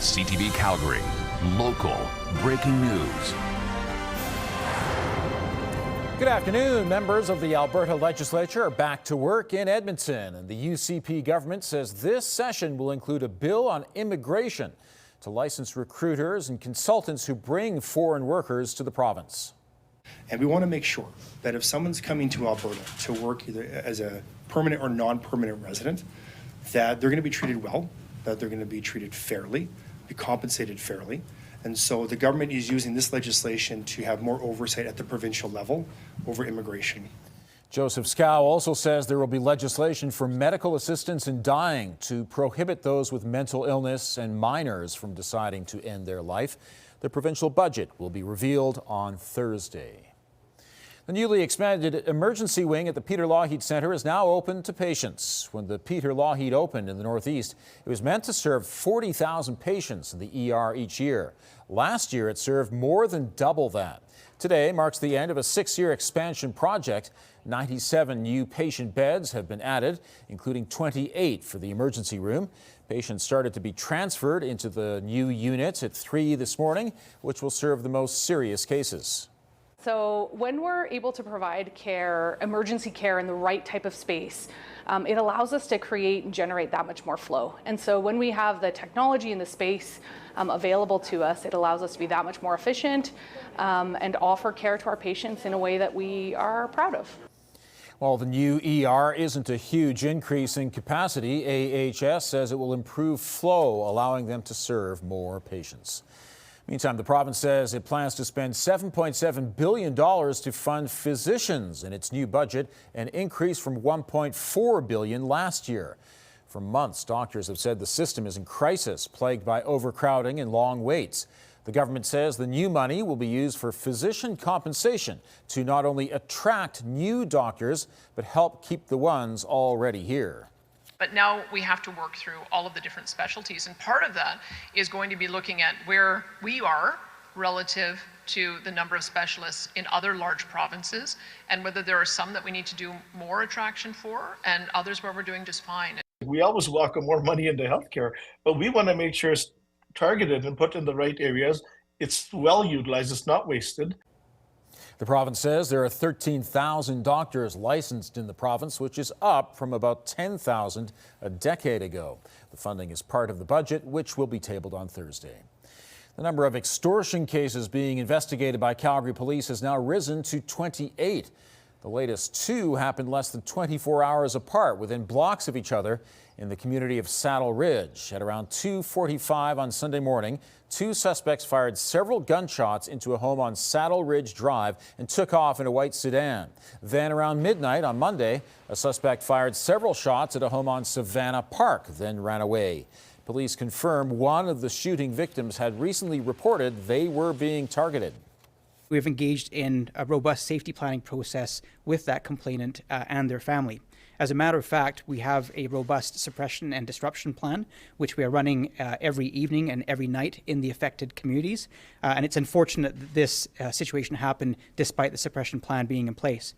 CTV Calgary, local breaking news. Good afternoon. Members of the Alberta legislature are back to work in Edmonton, and the UCP government says this session will include a bill on immigration to license recruiters and consultants who bring foreign workers to the province. And we want to make sure that if someone's coming to Alberta to work either as a permanent or non-permanent resident, that they're going to be treated well, that they're going to be treated fairly, be compensated fairly. And so the government is using this legislation to have more oversight at the provincial level over immigration. Joseph Scow also says there will be legislation for medical assistance in dying to prohibit those with mental illness and minors from deciding to end their life. The provincial budget will be revealed on Thursday. The newly expanded emergency wing at the Peter Lougheed Centre is now open to patients. When the Peter Lougheed opened in the Northeast, it was meant to serve 40,000 patients in the ER each year. Last year, it served more than double that. Today marks the end of a 6-year expansion project. 97 new patient beds have been added, including 28 for the emergency room. Patients started to be transferred into the new unit at 3 this morning, which will serve the most serious cases. So when we're able to provide care, emergency care in the right type of space, it allows us to create and generate that much more flow. And so when we have the technology and the space available to us, it allows us to be that much more efficient and offer care to our patients in a way that we are proud of. While the new ER isn't a huge increase in capacity, AHS says it will improve flow, allowing them to serve more patients. Meantime, the province says it plans to spend $7.7 billion to fund physicians in its new budget, an increase from $1.4 billion last year. For months, doctors have said the system is in crisis, plagued by overcrowding and long waits. The government says the new money will be used for physician compensation to not only attract new doctors, but help keep the ones already here. But now we have to work through all of the different specialties. And part of that is going to be looking at where we are relative to the number of specialists in other large provinces, and whether there are some that we need to do more attraction for and others where we're doing just fine. We always welcome more money into healthcare, but we want to make sure it's targeted and put in the right areas. It's well utilized, it's not wasted. The province says there are 13,000 doctors licensed in the province, which is up from about 10,000 a decade ago. The funding is part of the budget, which will be tabled on Thursday. The number of extortion cases being investigated by Calgary police has now risen to 28. The latest 2 happened less than 24 hours apart within blocks of each other in the community of Saddle Ridge. At around 2:45 on Sunday morning, 2 suspects fired several gunshots into a home on Saddle Ridge Drive and took off in a white sedan. Then around midnight on Monday, a suspect fired several shots at a home on Savannah Park, then ran away. Police confirm one of the shooting victims had recently reported they were being targeted. We've engaged in a robust safety planning process with that complainant and their family. As a matter of fact, we have a robust suppression and disruption plan, which we are running every evening and every night in the affected communities. And it's unfortunate that this situation happened despite the suppression plan being in place.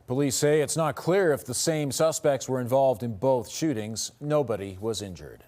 Police say it's not clear if the same suspects were involved in both shootings. Nobody was injured.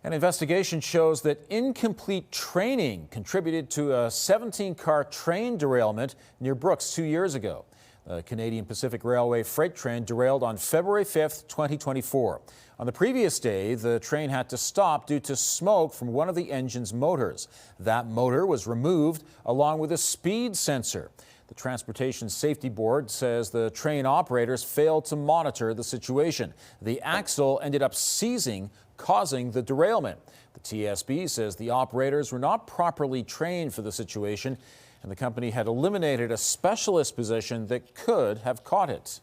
An investigation shows that incomplete training contributed to a 17-car train derailment near Brooks 2 years ago. The Canadian Pacific Railway freight train derailed on February 5th, 2024. On the previous day, the train had to stop due to smoke from one of the engine's motors. That motor was removed along with a speed sensor. The Transportation Safety Board says the train operators failed to monitor the situation. The axle ended up seizing, causing the derailment. The TSB says the operators were not properly trained for the situation, and the company had eliminated a specialist position that could have caught it.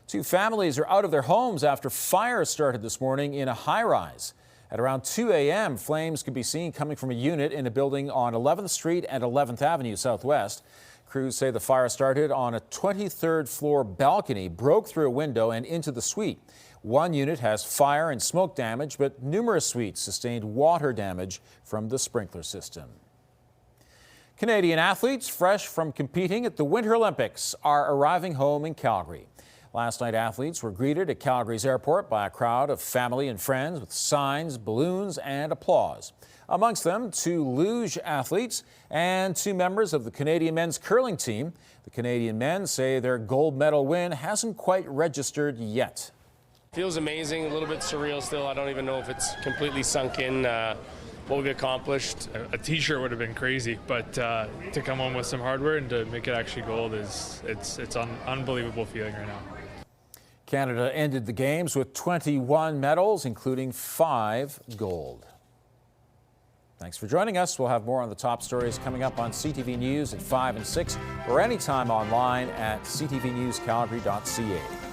2 families are out of their homes after fire started this morning in a high-rise. At around 2 a.m., flames could be seen coming from a unit in a building on 11th Street and 11th Avenue Southwest. Crews say the fire started on a 23rd floor balcony, broke through a window and into the suite. One unit has fire and smoke damage, but numerous suites sustained water damage from the sprinkler system. Canadian athletes fresh from competing at the Winter Olympics are arriving home in Calgary. Last night, athletes were greeted at Calgary's airport by a crowd of family and friends with signs, balloons, and applause. Amongst them, 2 luge athletes and 2 members of the Canadian men's curling team. The Canadian men say their gold medal win hasn't quite registered yet. Feels amazing, a little bit surreal still. I don't even know if it's completely sunk in what we've accomplished. A t-shirt would have been crazy, but to come home with some hardware and to make it actually gold it's an unbelievable feeling right now. Canada ended the games with 21 medals, including 5 gold. Thanks for joining us. We'll have more on the top stories coming up on CTV News at 5 and 6 or anytime online at ctvnewscalgary.ca.